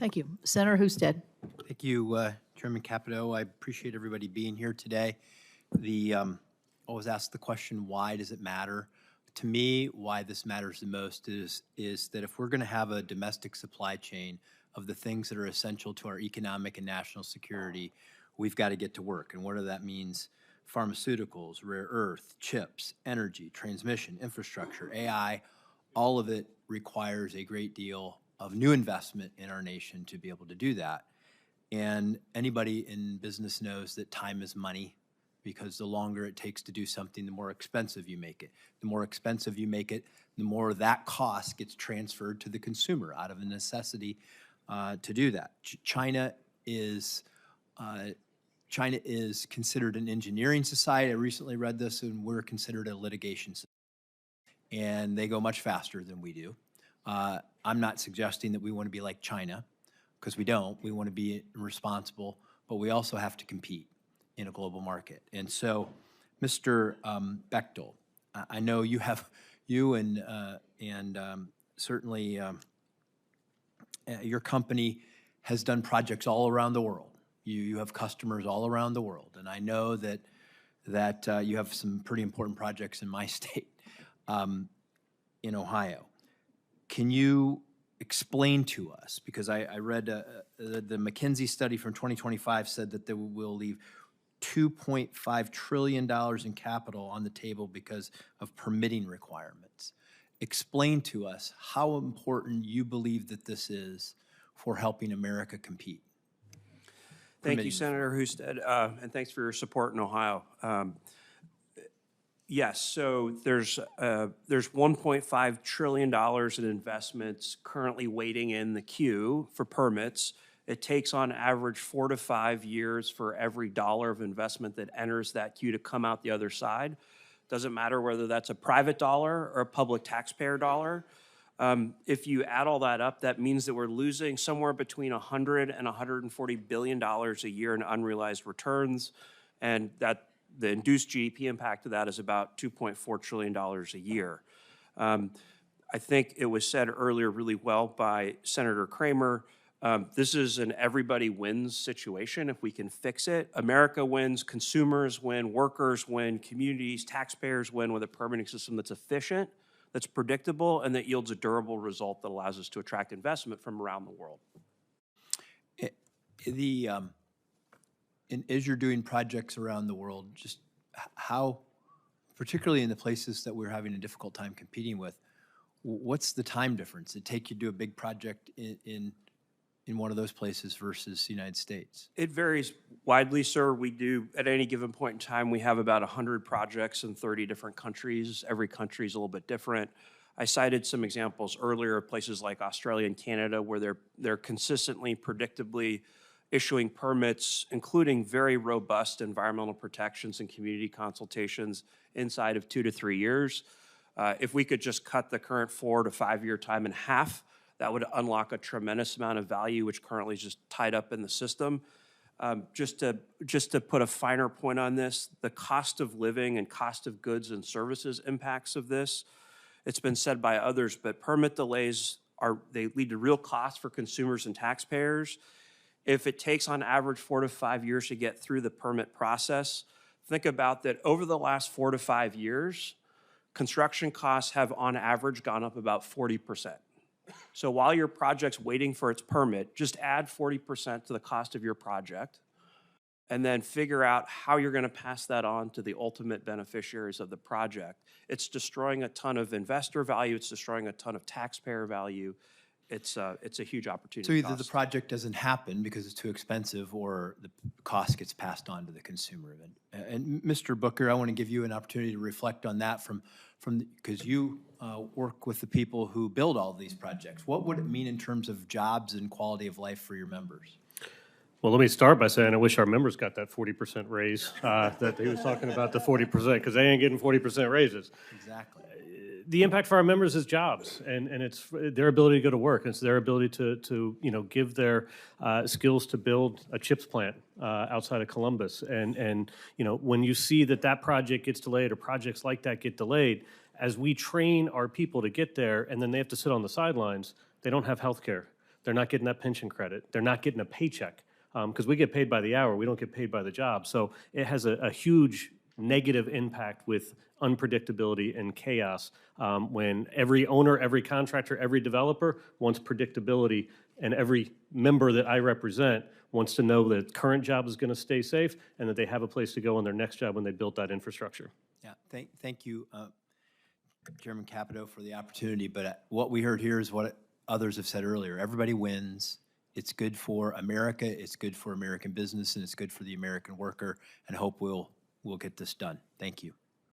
Thank you. Senator Husted. Thank you, Chairman Capito. I appreciate everybody being here today. Always ask the question, why does it matter? To me, why this matters the most is that if we're going to have a domestic supply chain of the things that are essential to our economic and national security, we've got to get to work. And whether that means pharmaceuticals, rare earth, chips, energy, transmission, infrastructure, AI, all of it requires a great deal of new investment in our nation to be able to do that. And anybody in business knows that time is money, because the longer it takes to do something, the more expensive you make it. The more expensive you make it, the more that cost gets transferred to the consumer out of a necessity to do that. China is considered an engineering society. I recently read this, and we're considered a litigation society. And they go much faster than we do. I'm not suggesting that we want to be like China, because we don't. We want to be responsible, but we also have to compete in a global market. And so, Mr. Bechtel, I know you and certainly your company has done projects all around the world. You have customers all around the world, and I know that you have some pretty important projects in my state, in Ohio. Can you explain to us, because I read the McKinsey study from 2025 said that they will leave $2.5 trillion in capital on the table because of permitting requirements. Explain to us how important you believe that this is for helping America compete. Thank you, Senator Husted, and thanks for your support in Ohio. Yes, so there's $1.5 trillion in investments currently waiting in the queue for permits. It takes on average 4 to 5 years for every dollar of investment that enters that queue to come out the other side. Doesn't matter whether that's a private dollar or a public taxpayer dollar. If you add all that up, that means that we're losing somewhere between $100 and $140 billion a year in unrealized returns, and that the induced GDP impact of that is about $2.4 trillion a year. I think it was said earlier really well by Senator Kramer. This is an everybody wins situation if we can fix it. America wins, consumers win, workers win, communities, taxpayers win with a permitting system that's efficient, that's predictable, and that yields a durable result that allows us to attract investment from around the world. And as you're doing projects around the world, just how, particularly in the places that we're having a difficult time competing with, what's the time difference it take you to do a big project in one of those places versus the United States? It varies widely, sir. We do, at any given point in time, we have about 100 projects in 30 different countries. Every country is a little bit different. I cited some examples earlier of places like Australia and Canada where they're consistently, predictably issuing permits, including very robust environmental protections and community consultations inside of 2 to 3 years. If we could just cut the current 4 to 5 year time in half, that would unlock a tremendous amount of value, which currently is just tied up in the system. Just to put a finer point on this, the cost of living and cost of goods and services impacts of this, it's been said by others, but permit delays they lead to real costs for consumers and taxpayers. If it takes on average 4 to 5 years to get through the permit process, think about that over the last 4 to 5 years, construction costs have on average gone up about 40%. So while your project's waiting for its permit, just add 40% to the cost of your project and then figure out how you're going to pass that on to the ultimate beneficiaries of the project. It's destroying a ton of investor value. It's destroying a ton of taxpayer value. It's a huge opportunity. So either the project doesn't happen because it's too expensive, or the cost gets passed on to the consumer. And Mr. Booker, I want to give you an opportunity to reflect on that because you work with the people who build all of these projects. What would it mean in terms of jobs and quality of life for your members? Well, let me start by saying I wish our members got that 40% raise that he was talking about, the 40%, because they ain't getting 40% raises. Exactly. The impact for our members is jobs, and it's their ability to go to work. It's their ability to give their skills to build a chips plant outside of Columbus. And when you see that project gets delayed or projects like that get delayed, as we train our people to get there and then they have to sit on the sidelines, they don't have health care. They're not getting that pension credit. They're not getting a paycheck because we get paid by the hour. We don't get paid by the job. So it has a huge negative impact with unpredictability and chaos when every owner, every contractor, every developer wants predictability, and every member that I represent wants to know that current job is going to stay safe and that they have a place to go on their next job when they build that infrastructure. Yeah, thank you, Chairman Capito, for the opportunity. But what we heard here is what others have said earlier. Everybody wins. It's good for America. It's good for American business, and it's good for the American worker. And I hope we'll get this done. Thank you.